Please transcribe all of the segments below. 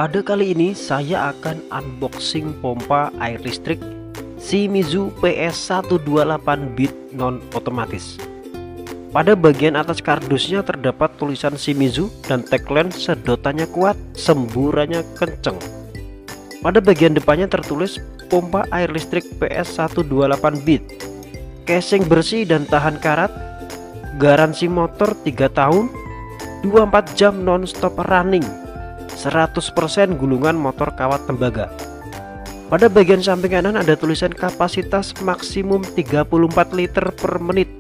Pada kali ini saya akan unboxing pompa air listrik Shimizu PS128 bit non otomatis. Pada bagian atas kardusnya terdapat tulisan Shimizu dan tagline sedotannya kuat, semburannya kenceng. Pada bagian depannya tertulis pompa air listrik PS128 bit, casing bersih dan tahan karat, garansi motor 3 tahun, 24 jam non-stop running, 100% gulungan motor kawat tembaga. Pada bagian samping kanan ada tulisan kapasitas maksimum 34 liter per menit,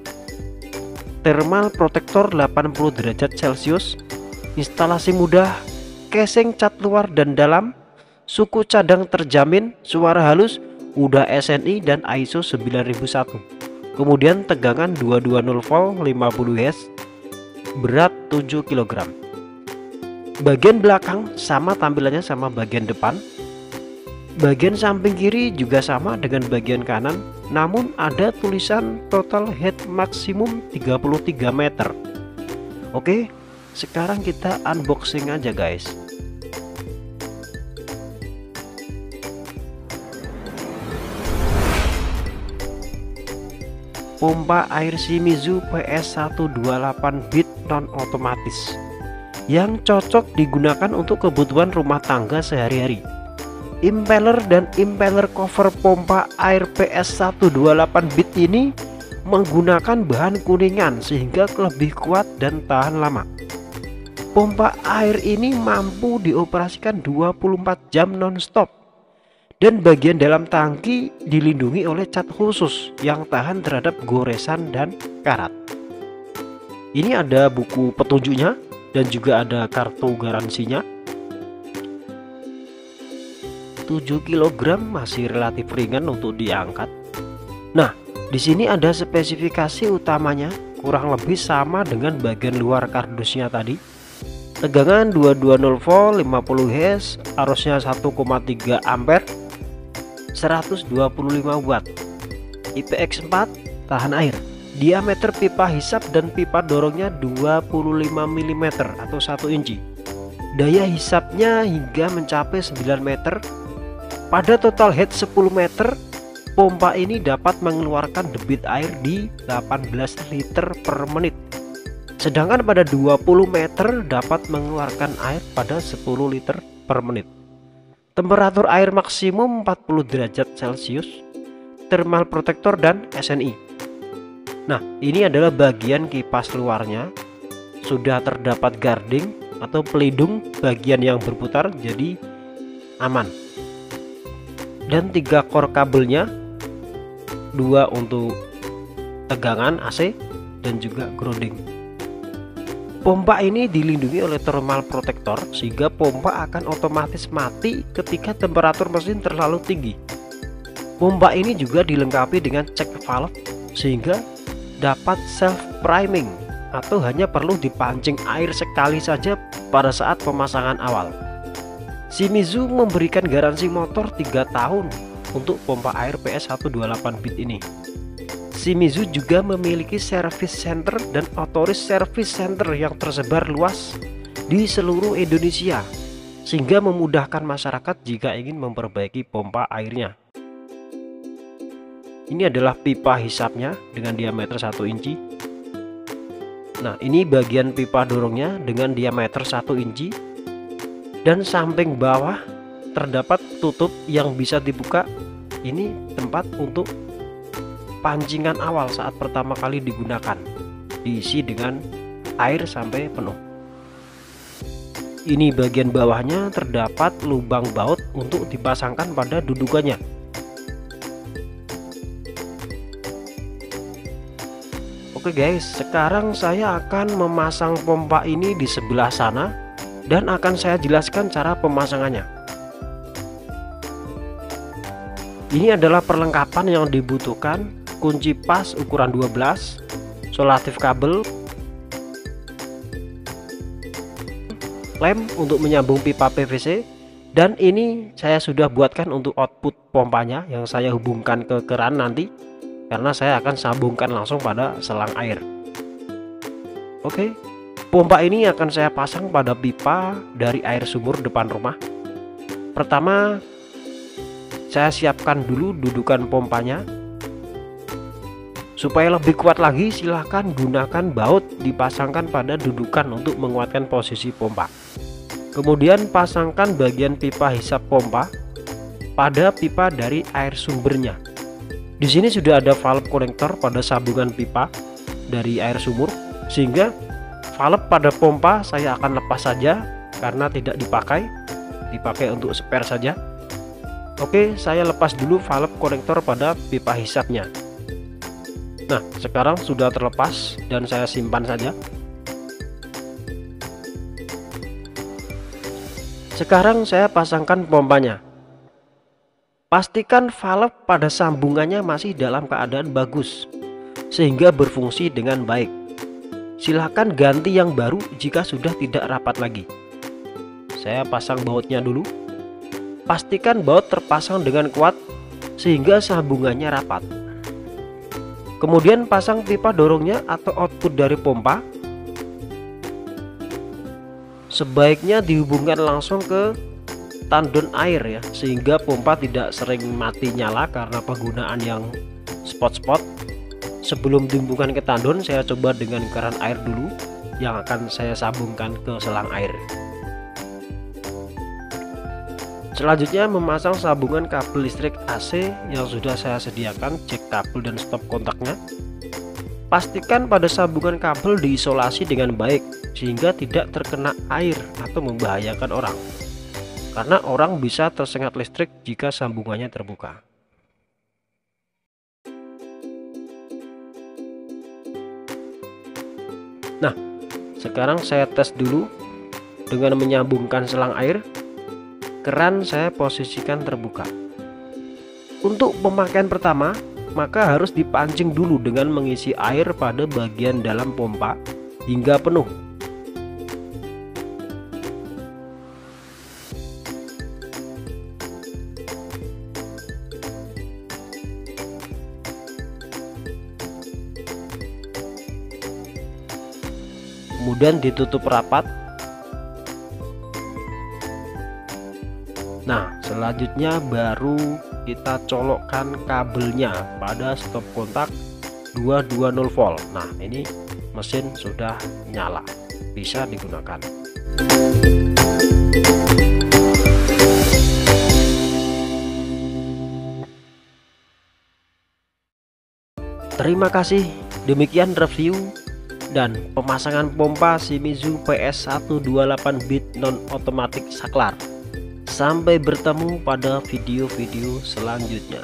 thermal protector 80 derajat Celcius, instalasi mudah, casing cat luar dan dalam, suku cadang terjamin, suara halus, udah SNI dan ISO 9001. Kemudian tegangan 220 volt 50 Hz, berat 7 kg. Bagian belakang sama tampilannya sama bagian depan. Bagian samping kiri juga sama dengan bagian kanan, namun ada tulisan total head maksimum 33 meter. Oke, sekarang kita unboxing aja guys. Pompa air Shimizu PS128 bit non otomatis yang cocok digunakan untuk kebutuhan rumah tangga sehari-hari. Impeller dan impeller cover pompa air PS128 bit ini menggunakan bahan kuningan sehingga lebih kuat dan tahan lama. Pompa air ini mampu dioperasikan 24 jam non-stop, dan bagian dalam tangki dilindungi oleh cat khusus yang tahan terhadap goresan dan karat. Ini ada buku petunjuknya dan juga ada kartu garansinya. 7 kg masih relatif ringan untuk diangkat. Nah, di sini ada spesifikasi utamanya, kurang lebih sama dengan bagian luar kardusnya tadi. Tegangan 220 volt 50 Hz, arusnya 1,3 ampere, 125 watt, IPX4, tahan air. Diameter pipa hisap dan pipa dorongnya 25 mm atau 1 inci. Daya hisapnya hingga mencapai 9 meter. Pada total head 10 meter, pompa ini dapat mengeluarkan debit air di 18 liter per menit. Sedangkan pada 20 meter dapat mengeluarkan air pada 10 liter per menit. Temperatur air maksimum 40 derajat Celcius, thermal protector dan SNI. Nah, ini adalah bagian kipas luarnya. Sudah terdapat guarding atau pelindung bagian yang berputar, jadi aman. Dan 3 core kabelnya, 2 untuk tegangan AC dan juga grounding. Pompa ini dilindungi oleh thermal protector sehingga pompa akan otomatis mati ketika temperatur mesin terlalu tinggi. Pompa ini juga dilengkapi dengan check valve sehingga dapat self priming atau hanya perlu dipancing air sekali saja pada saat pemasangan awal. Shimizu memberikan garansi motor 3 tahun untuk pompa air PS128 bit ini. Shimizu juga memiliki service center dan authorized service center yang tersebar luas di seluruh Indonesia, sehingga memudahkan masyarakat jika ingin memperbaiki pompa airnya. Ini adalah pipa hisapnya dengan diameter 1 inci. Nah, ini bagian pipa dorongnya dengan diameter 1 inci. Dan samping bawah terdapat tutup yang bisa dibuka. Ini tempat untuk pancingan awal saat pertama kali digunakan. Diisi dengan air sampai penuh. Ini bagian bawahnya terdapat lubang baut untuk dipasangkan pada dudukannya. Oke guys, sekarang saya akan memasang pompa ini di sebelah sana dan akan saya jelaskan cara pemasangannya. Ini adalah perlengkapan yang dibutuhkan: kunci pas ukuran 12, solatif kabel, lem untuk menyambung pipa PVC, dan ini saya sudah buatkan untuk output pompanya yang saya hubungkan ke keran nanti, karena saya akan sambungkan langsung pada selang air. Oke, pompa ini akan saya pasang pada pipa dari air sumur depan rumah. Pertama, saya siapkan dulu dudukan pompanya. Supaya lebih kuat lagi, silahkan gunakan baut dipasangkan pada dudukan untuk menguatkan posisi pompa. Kemudian pasangkan bagian pipa hisap pompa pada pipa dari air sumbernya. Di sini sudah ada valve konektor pada sambungan pipa dari air sumur, sehingga valve pada pompa saya akan lepas saja karena tidak dipakai untuk spare saja. Oke, saya lepas dulu valve konektor pada pipa hisapnya. Nah, sekarang sudah terlepas dan saya simpan saja. Sekarang saya pasangkan pompanya. Pastikan valve pada sambungannya masih dalam keadaan bagus sehingga berfungsi dengan baik. Silahkan ganti yang baru jika sudah tidak rapat lagi. Saya pasang bautnya dulu. Pastikan baut terpasang dengan kuat sehingga sambungannya rapat. Kemudian pasang pipa dorongnya atau output dari pompa. Sebaiknya dihubungkan langsung ke tandon air ya, sehingga pompa tidak sering mati nyala karena penggunaan yang spot-spot. Sebelum dihubungkan ke tandon, saya coba dengan keran air dulu yang akan saya sambungkan ke selang air. Selanjutnya memasang sambungan kabel listrik AC yang sudah saya sediakan, cek kabel dan stop kontaknya. Pastikan pada sambungan kabel diisolasi dengan baik sehingga tidak terkena air atau membahayakan orang, karena orang bisa tersengat listrik jika sambungannya terbuka. Nah, sekarang saya tes dulu dengan menyambungkan selang air. Keran saya posisikan terbuka. Untuk pemakaian pertama, maka harus dipancing dulu dengan mengisi air pada bagian dalam pompa hingga penuh. Kemudian ditutup rapat. Nah, selanjutnya baru kita colokkan kabelnya pada stop kontak 220 volt. Nah, ini mesin sudah nyala, bisa digunakan. Terima kasih, demikian review dan pemasangan pompa Shimizu PS128 bit non otomatik saklar. Sampai bertemu pada video-video selanjutnya.